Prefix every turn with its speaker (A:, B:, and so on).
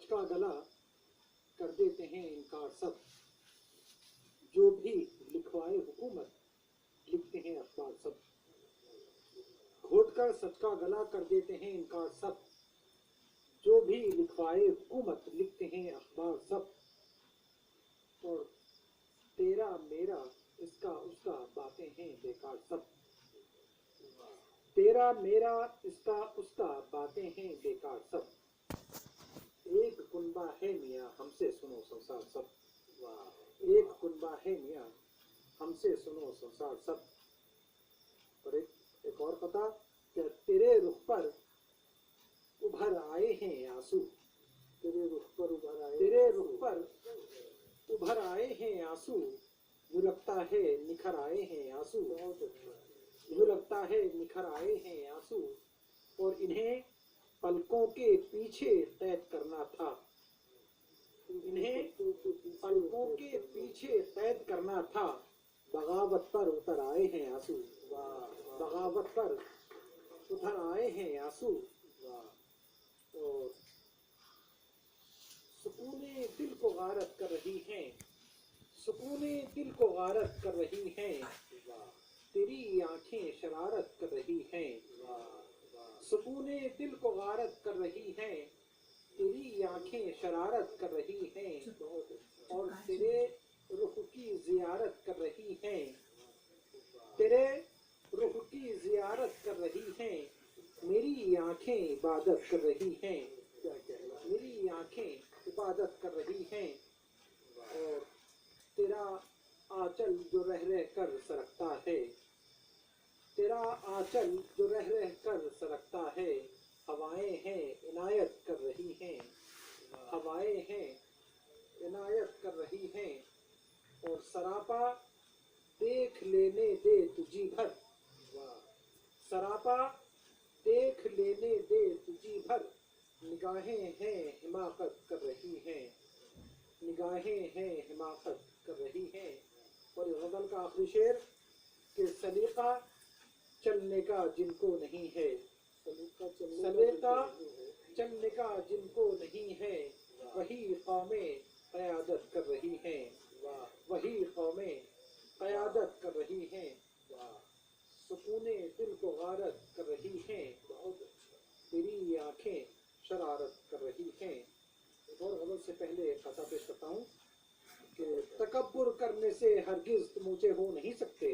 A: सच का गला कर देते हैं इनकार सब, जो भी लिखवाए हुकूमत लिखते हैं अखबार सब। घोट कर सच का गला कर देते हैं इनकार सब, जो भी लिखवाए हुकूमत लिखते हैं अखबार सब। और तेरा मेरा इसका उसका बातें हैं बेकार सब, तेरा मेरा इसका उसका बातें हैं बेकार सब। एक कुनबा है मियाँ हमसे सुनो संसार सब, एक कुनबा है मियाँ हमसे सुनो संसार सब। और एक और पता कि तेरे रुख पर उभर आए हैं आंसू, तेरे रुख पर उभर आए, तेरे रुख पर उभर आए हैं आंसू, यूँ लगता है निखर आए हैं आंसू, यूँ लगता है निखर आए हैं आंसू। और इन्हें पलकों के पीछे कैद करना था, इन्हें पलकों के पीछे कैद करना था, बगावत पर उतर आए हैं आंसू, बगावत पर उतर आए हैं आंसू। और सुकूने दिल को गारत कर रही हैं, सुकूने दिल को गारत कर रही हैं, तेरी आंखें शरारत कर रही हैं, सुकूने दिल को गारत कर रही हैं, तेरी आंखें शरारत कर रही हैं। और तेरे रुख की जियारत कर रही हैं, तेरे रुख की जियारत कर रही हैं, मेरी आंखें इबादत कर रही हैं, मेरी आंखें इबादत कर रही हैं। और तेरा आंचल जो रह रह कर सरकता है, तेरा आंचल जो रह रह कर सरकता है, हवाएं हैं इनायत कर रही हैं, हवाएं हैं इनायत कर रही हैं। और सरापा देख लेने दे तुझी भर, सरापा देख लेने दे तुझी भर, निगाहें हैं हिमाकत कर रही हैं, निगाहें हैं हिमाकत कर रही हैं। और इस गज़ल का आखिरी शेर कि सलीका चलने का जिनको नहीं है, सलीका चलने का जिनको नहीं है, वही कौमें क़यादत कर रही हैं, वही कौमें क़यादत कर रही हैं। सुकूने दिल को गारत कर रही हैं, तेरी आंखें शरारत कर रही हैं। एक और गज़ल से पहले एक कथा पेश करता हूँ कि तकब्बुर करने से हरगिज़ तुम ऊँचे हो नहीं सकते,